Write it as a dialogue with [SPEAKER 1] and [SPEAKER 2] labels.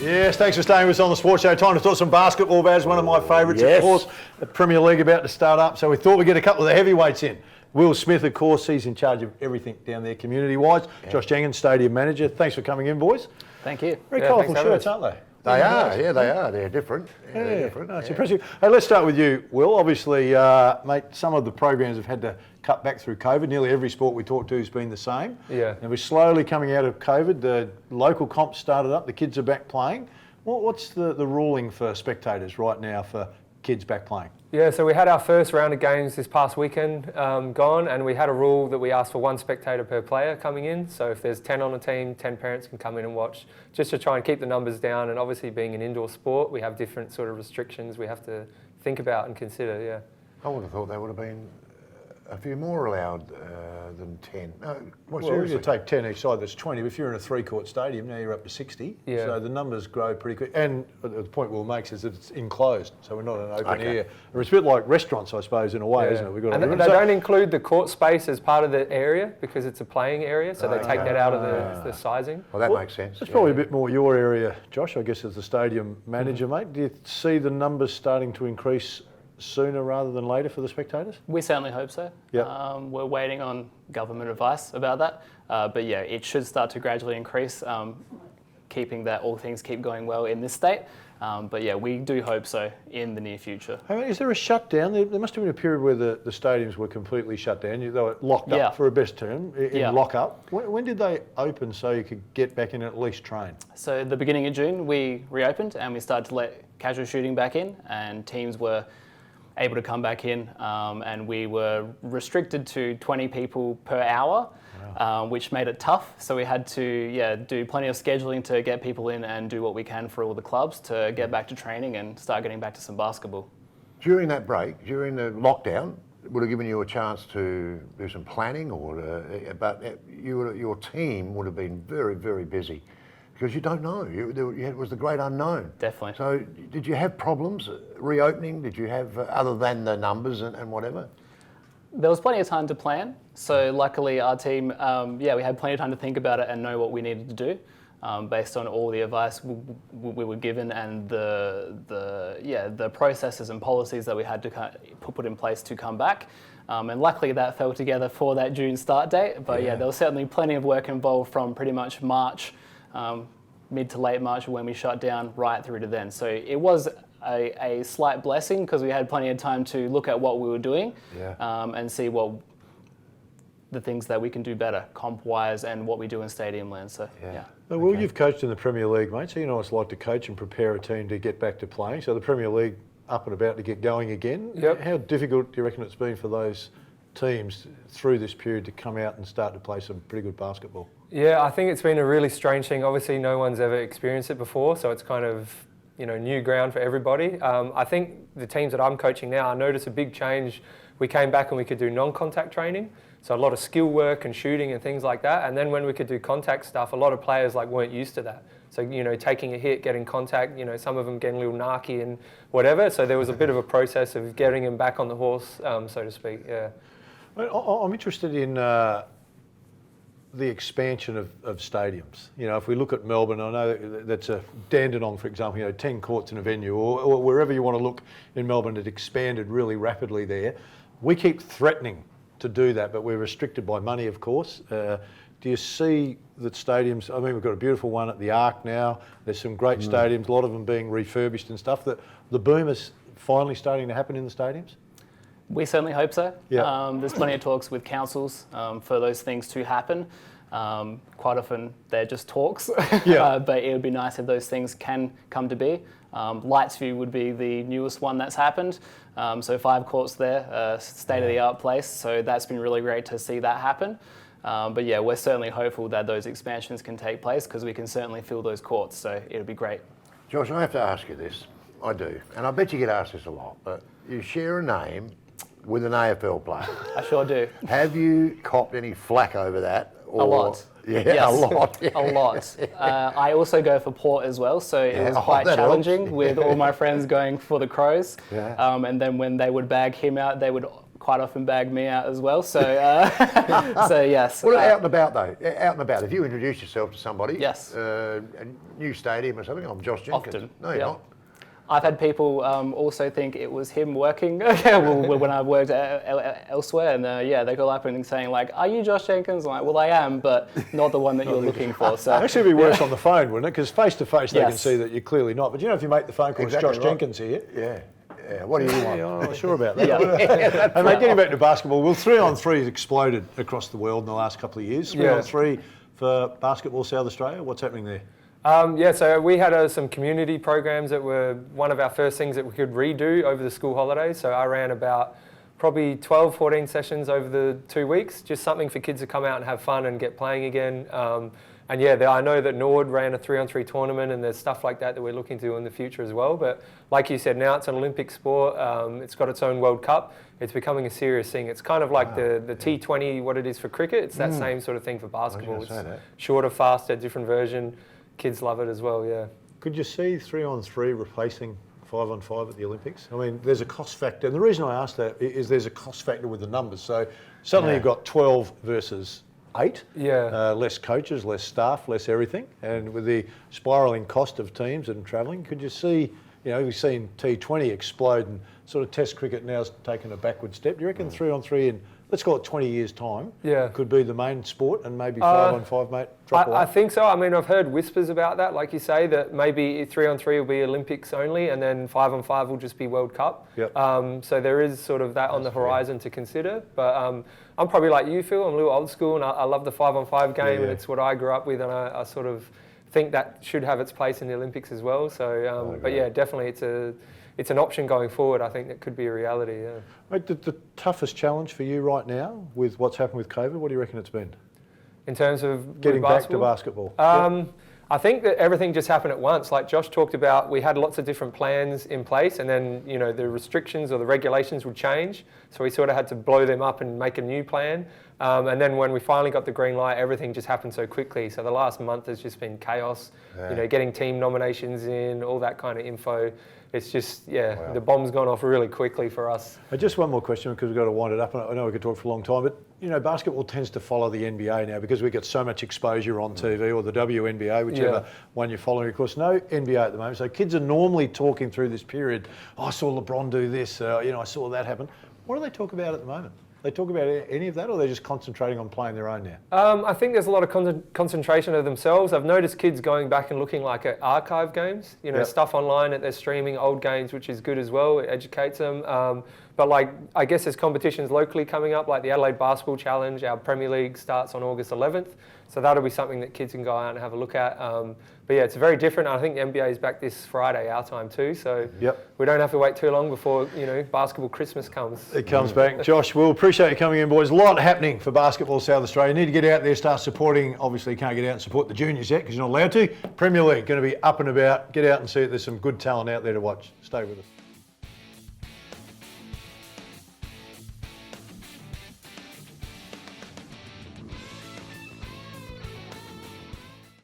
[SPEAKER 1] Yes, thanks for staying with us on the Sports Show. Time to talk some basketball, Baz, one of my favourites, of course. The Premier League about to start up, so we thought we'd get a couple of the heavyweights in. Will Smith, of course, he's in charge of everything down there community-wise. Yeah. Josh Jenkins, Stadium Manager. Thanks for coming in, boys.
[SPEAKER 2] Thank you.
[SPEAKER 1] Very colourful shirts, aren't they?
[SPEAKER 3] They are, yeah, they are. They're different. Yeah, they're different.
[SPEAKER 1] No, it's impressive. Hey, let's start with you, Will. Obviously, mate, some of the programs have had to cut back through COVID. Nearly every sport we talk to has been the same.
[SPEAKER 4] Yeah.
[SPEAKER 1] And we're slowly coming out of COVID. The local comps started up. The kids are back playing. What's the ruling for spectators right now for kids back playing?
[SPEAKER 4] Yeah, so we had our first round of games this past weekend gone, and we had a rule that we asked for one spectator per player coming in. So if there's 10 on a team, 10 parents can come in and watch, just to try and keep the numbers down. And obviously being an indoor sport, we have different sort of restrictions we have to think about and consider, yeah.
[SPEAKER 3] I would have thought there would have been a few more allowed than 10.
[SPEAKER 1] Well, you take 10 each side, that's 20. If you're in a three-court stadium, now you're up to 60.
[SPEAKER 4] Yeah.
[SPEAKER 1] So the numbers grow pretty quick. And the point Will makes is that it's enclosed, so we're not an open air. It's a bit like restaurants, I suppose, in a way, isn't it? We've got
[SPEAKER 4] and they don't include the court space as part of the area because it's a playing area, so they take that out of the sizing.
[SPEAKER 3] Well, that makes sense.
[SPEAKER 1] It's probably a bit more your area, Josh, I guess, as the stadium manager, mate. Do you see the numbers starting to increase sooner rather than later for the spectators?
[SPEAKER 2] We certainly hope so.
[SPEAKER 1] Yep.
[SPEAKER 2] We're waiting on government advice about that. But yeah, it should start to gradually increase, keeping that all things keep going well in this state. But yeah, we do hope so in the near future.
[SPEAKER 1] I mean, is there a shutdown? There must have been a period where the stadiums were completely shut down. They were locked up, for a best term, in lock-up. When did they open so you could get back in and at least train?
[SPEAKER 2] So at the beginning of June, we reopened and we started to let casual shooting back in, and teams were able to come back in, and we were restricted to 20 people per hour, which made it tough. So we had to do plenty of scheduling to get people in and do what we can for all the clubs to get back to training and start getting back to some basketball.
[SPEAKER 3] During that break, during the lockdown, it would have given you a chance to do some planning, but your team would have been very, very busy. Because you don't know. It was the great unknown.
[SPEAKER 2] Definitely.
[SPEAKER 3] So did you have problems reopening? Did you have, other than the numbers and whatever?
[SPEAKER 2] There was plenty of time to plan. So luckily our team, we had plenty of time to think about it and know what we needed to do based on all the advice we were given and the processes and policies that we had to put in place to come back. And luckily that fell together for that June start date. But there was certainly plenty of work involved from pretty much March, mid to late March when we shut down right through to then. So it was a slight blessing because we had plenty of time to look at what we were doing and see what the things that we can do better comp-wise and what we do in stadium land. So
[SPEAKER 1] Now, Will, you've coached in the Premier League, mate, so you know what it's like to coach and prepare a team to get back to playing. So the Premier League up and about to get going again.
[SPEAKER 4] Yep.
[SPEAKER 1] How difficult do you reckon it's been for those teams through this period to come out and start to play some pretty good basketball?
[SPEAKER 4] Yeah, I think it's been a really strange thing. Obviously, no one's ever experienced it before, so it's kind of, new ground for everybody. I think the teams that I'm coaching now, I noticed a big change. We came back and we could do non-contact training, so a lot of skill work and shooting and things like that. And then when we could do contact stuff, a lot of players weren't used to that. So, taking a hit, getting contact, some of them getting a little narky and whatever. So there was a bit of a process of getting them back on the horse, so to speak, yeah.
[SPEAKER 1] I'm interested in the expansion of stadiums. If we look at Melbourne, I know that's a Dandenong, for example, 10 courts in a venue, or wherever you want to look in Melbourne, it expanded really rapidly there. We keep threatening to do that, but we're restricted by money, of course. Do you see that stadiums, we've got a beautiful one at the Arc now, there's some great stadiums, a lot of them being refurbished and stuff, that the boom is finally starting to happen in the stadiums?
[SPEAKER 2] We certainly hope so.
[SPEAKER 1] Yeah.
[SPEAKER 2] There's plenty of talks with councils for those things to happen. Quite often they're just talks, but it would be nice if those things can come to be. Lightsview would be the newest one that's happened. So 5 courts there, state-of-the-art place. So that's been really great to see that happen. But yeah, we're certainly hopeful that those expansions can take place because we can certainly fill those courts. So it'll be great.
[SPEAKER 3] Josh, I have to ask you this. I do. And I bet you get asked this a lot, but you share a name with an AFL player.
[SPEAKER 2] I sure do.
[SPEAKER 3] Have you copped any flack over that?
[SPEAKER 2] A lot.
[SPEAKER 3] Yeah,
[SPEAKER 2] yes,
[SPEAKER 3] a lot. Yeah.
[SPEAKER 2] A lot. I also go for Port as well, so it was quite challenging with all my friends going for the Crows.
[SPEAKER 3] Yeah.
[SPEAKER 2] And then when they would bag him out, they would quite often bag me out as well. So, so yes.
[SPEAKER 3] What out and about though? Out and about. If you introduce yourself to somebody,
[SPEAKER 2] Yes.
[SPEAKER 3] A new stadium or something, I'm Josh Jenkins.
[SPEAKER 2] Often.
[SPEAKER 3] No, you're
[SPEAKER 2] Yeah.
[SPEAKER 3] not.
[SPEAKER 2] I've had people also think it was him working when I worked elsewhere, and yeah, they go up and saying like, "Are you Josh Jenkins?" I'm like, well, I am, but not the one that you're looking for. So
[SPEAKER 1] Actually, it'd be worse on the phone, wouldn't it? Because face to face, they can
[SPEAKER 2] Yes.
[SPEAKER 1] see that you're clearly not. But you know, if you make the phone call,
[SPEAKER 3] Exactly
[SPEAKER 1] it's Josh
[SPEAKER 3] right.
[SPEAKER 1] Jenkins here.
[SPEAKER 3] Yeah. Yeah. What do you want?
[SPEAKER 1] Yeah, I'm not sure about that.
[SPEAKER 2] Yeah.
[SPEAKER 1] And mate, getting back to basketball, well, 3-on-3 has exploded across the world in the last couple of years. 3-on-3 for Basketball South Australia. What's happening there?
[SPEAKER 4] Yeah, so we had some community programs that were one of our first things that we could redo over the school holidays. So I ran about probably 12, 14 sessions over the 2 weeks, just something for kids to come out and have fun and get playing again. And yeah, I know that Nord ran a 3-on-3 tournament, and there's stuff like that that we're looking to do in the future as well. But like you said, now it's an Olympic sport. It's got its own World Cup. It's becoming a serious thing. It's kind of like the T20, what it is for cricket. It's that same sort of thing for basketball. It's shorter, faster, different version. Kids love it as well, yeah.
[SPEAKER 1] Could you see 3-on-3 replacing 5-on-5 at the Olympics? I mean, there's a cost factor. And the reason I ask that is there's a cost factor with the numbers. So suddenly you've got 12 versus 8.
[SPEAKER 4] Yeah.
[SPEAKER 1] Less coaches, less staff, less everything. And with the spiralling cost of teams and travelling, could you see, you know, we've seen T20 explode and sort of Test cricket now's taken a backward step. Do you reckon 3-on-3 in, let's call it 20 years' time, could be the main sport and maybe 5-on-5, mate, drop away?
[SPEAKER 4] I think so. I mean, I've heard whispers about that, like you say, that maybe 3-on-3 will be Olympics only and then 5-on-5 will just be World Cup.
[SPEAKER 1] Yep.
[SPEAKER 4] So there is sort of that on the horizon to consider. But I'm probably like you, Phil. I'm a little old school, and I love the 5-on-5 game, and it's what I grew up with, and I sort of think that should have its place in the Olympics as well. So, but yeah, definitely it's an option going forward. I think that could be a reality, yeah.
[SPEAKER 1] Mate, the toughest challenge for you right now with what's happened with COVID, what do you reckon it's been?
[SPEAKER 4] In terms of
[SPEAKER 1] Getting back to basketball.
[SPEAKER 4] I think that everything just happened at once. Like Josh talked about, we had lots of different plans in place, and then, you know, the restrictions or the regulations would change. So we sort of had to blow them up and make a new plan. And then when we finally got the green light, everything just happened so quickly. So the last month has just been chaos, you know, getting team nominations in, all that kind of info. It's just, the bomb's gone off really quickly for us.
[SPEAKER 1] Just one more question, because we've got to wind it up. I know we could talk for a long time, but you know, basketball tends to follow the NBA now because we get so much exposure on TV, or the WNBA, whichever one you're following. Of course, no NBA at the moment. So kids are normally talking through this period. Oh, I saw LeBron do this. You know, I saw that happen. What do they talk about at the moment? They talk about any of that, or they're just concentrating on playing their own now?
[SPEAKER 4] I think there's a lot of concentration of themselves. I've noticed kids going back and looking like at archive games, you know, stuff online that they're streaming, old games, which is good as well. It educates them. But like, I guess there's competitions locally coming up, like the Adelaide Basketball Challenge. Our Premier League starts on August 11th. So that'll be something that kids can go out and have a look at. But yeah, it's very different. I think the NBA is back this Friday, our time too. So we don't have to wait too long before, you know, basketball Christmas comes.
[SPEAKER 1] It comes back. Josh, we'll appreciate you coming in, boys. A lot happening for Basketball South Australia. You need to get out there, start supporting. Obviously, you can't get out and support the juniors yet because you're not allowed to. Premier League, going to be up and about. Get out and see it. There's some good talent out there to watch. Stay with us.